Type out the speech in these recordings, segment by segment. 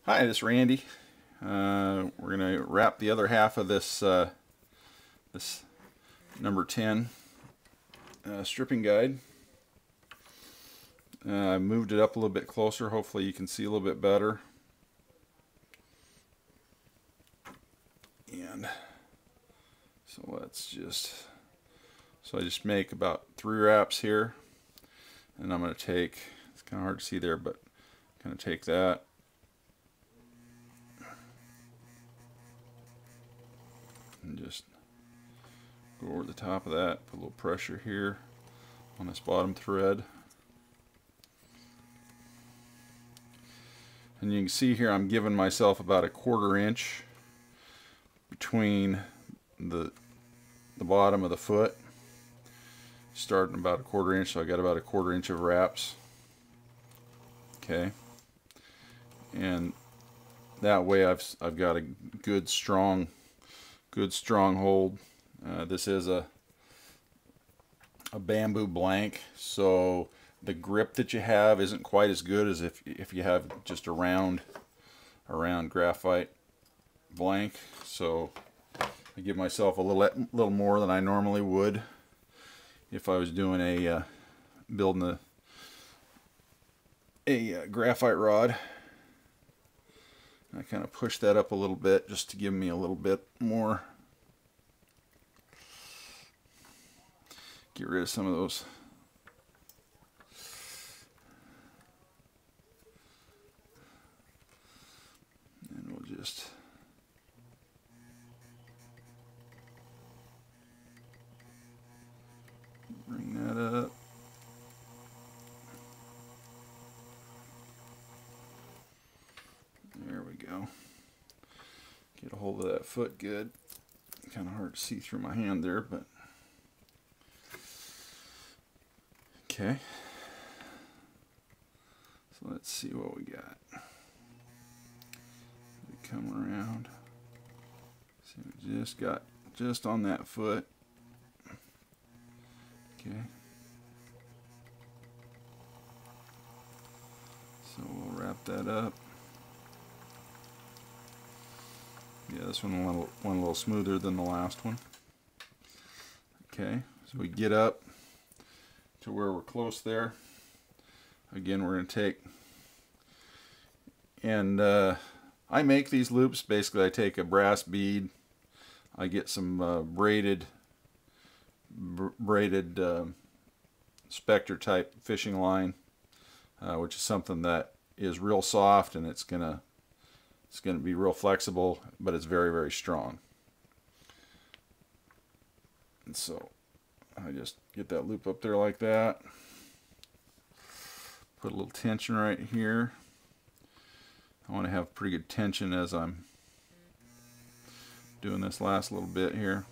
Hi, this is Randy. We're going to wrap the other half of this number 10 stripping guide. I moved it up a little bit closer. Hopefully you can see a little bit better. And so I just make about 3 wraps here. And I'm going to take, it's kind of hard to see there, but I'm going to take that. And just go over the top of that, put a little pressure here on this bottom thread. And you can see here I'm giving myself about a 1/4 inch between the bottom of the foot, starting about a 1/4 inch, so I got about a 1/4 inch of wraps. Okay, and that way I've got a good strong hold. This is a bamboo blank, so the grip that you have isn't quite as good as if you have just a round graphite blank. So I give myself a little more than I normally would if I was doing building a graphite rod. I kind of push that up a little bit just to give me a little bit more. Get rid of some of those. And we'll just bring that up. There we go. Get a hold of that foot good. Kind of hard to see through my hand there, but okay. So let's see what we got. We come around. See, we just got just on that foot. Okay. So we'll wrap that up. Yeah, this one went a little smoother than the last one. Okay, so we get up to where we're close there. Again, we're going to take, and I make these loops. Basically, I take a brass bead, I get some braided Spectre type fishing line, which is something that is real soft, and it's gonna be real flexible, but it's very, very strong. And so I just get that loop up there like that. Put a little tension right here. I want to have pretty good tension as I'm doing this last little bit here.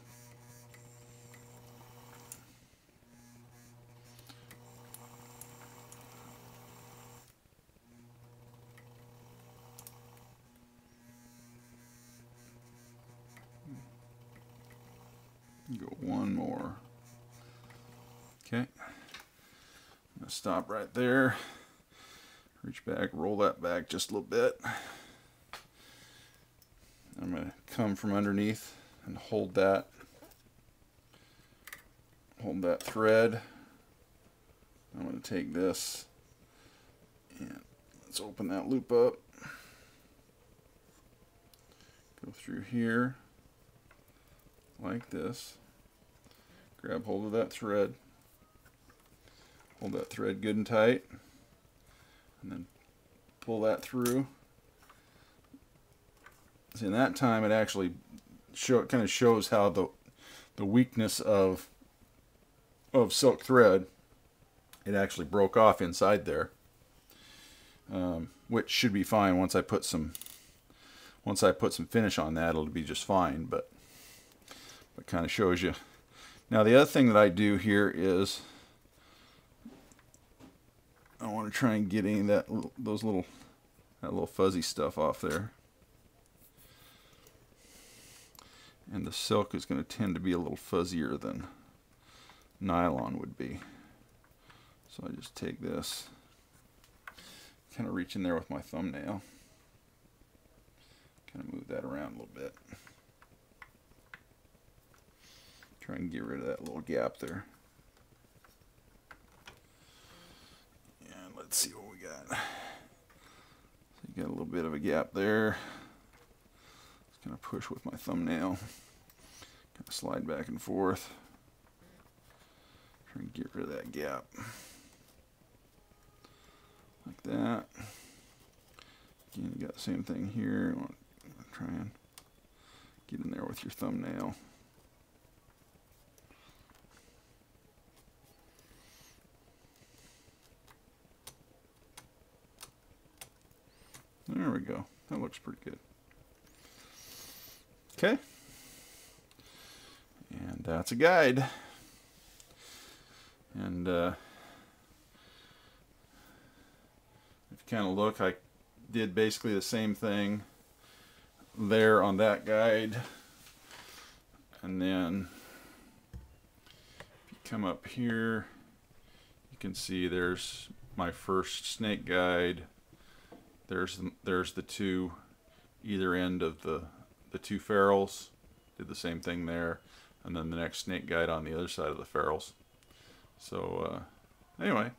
Go one more. Okay. I'm going to stop right there. Reach back, roll that back just a little bit. I'm going to come from underneath and hold that thread. I'm going to take this and let's open that loop up. Go through here like this. Grab hold of that thread. Hold that thread good and tight. And then pull that through. See, in that time it actually kind of shows how the weakness of silk thread, it actually broke off inside there, which should be fine once I put some finish on that. It'll be just fine, but it kind of shows you. Now the other thing that I do here is I want to try and get any of that little fuzzy stuff off there. And the silk is going to tend to be a little fuzzier than nylon would be. So I just take this, kind of reach in there with my thumbnail. Kind of move that around a little bit. Try and get rid of that little gap there. And let's see what we got. So you got a little bit of a gap there. Just kind of push with my thumbnail. Kind of slide back and forth. Try and get rid of that gap. Like that. Again, you got the same thing here. You want to try and get in there with your thumbnail. There we go. That looks pretty good. Okay. And that's a guide. And if you kind of look, I did basically the same thing there on that guide. And then if you come up here, you can see there's my first snake guide. There's the two, either end of the two ferrules. Did the same thing there. And then the next snake guide on the other side of the ferrules. So anyway,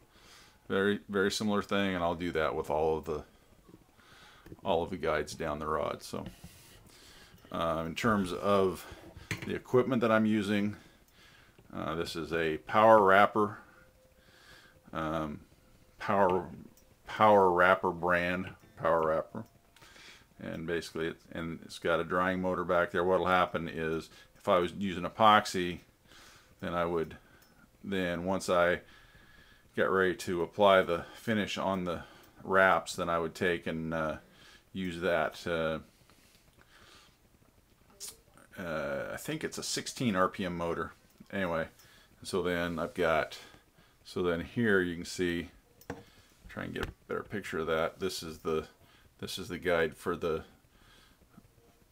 very similar thing, and I'll do that with all of the guides down the rod. So in terms of the equipment that I'm using, this is a power wrapper, power wrapper brand, power wrapper, and basically it's got a drying motor back there. What'll happen is if I was using epoxy, then once I get ready to apply the finish on the wraps, then I would take and use that I think it's a 16 RPM motor. Anyway, so then here you can see, try and get a better picture of that. This is the guide for the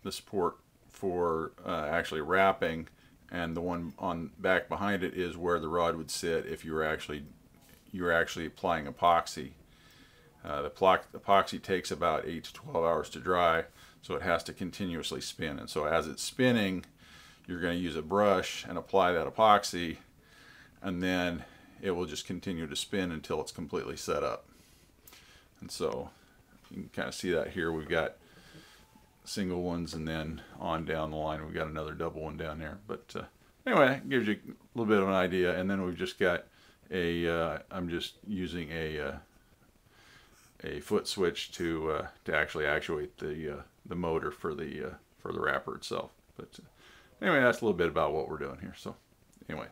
support for actually wrapping, and the one on back behind it is where the rod would sit if you were actually applying epoxy. The epoxy takes about 8 to 12 hours to dry, so it has to continuously spin. And so as it's spinning, you're going to use a brush and apply that epoxy, and then it will just continue to spin until it's completely set up. And so you can kind of see that here. We've got single ones, and then on down the line we've got another double one down there. But anyway, it gives you a little bit of an idea. And then we've just got I'm just using a foot switch to actually actuate the motor for the wrapper itself. But anyway, that's a little bit about what we're doing here. So anyway,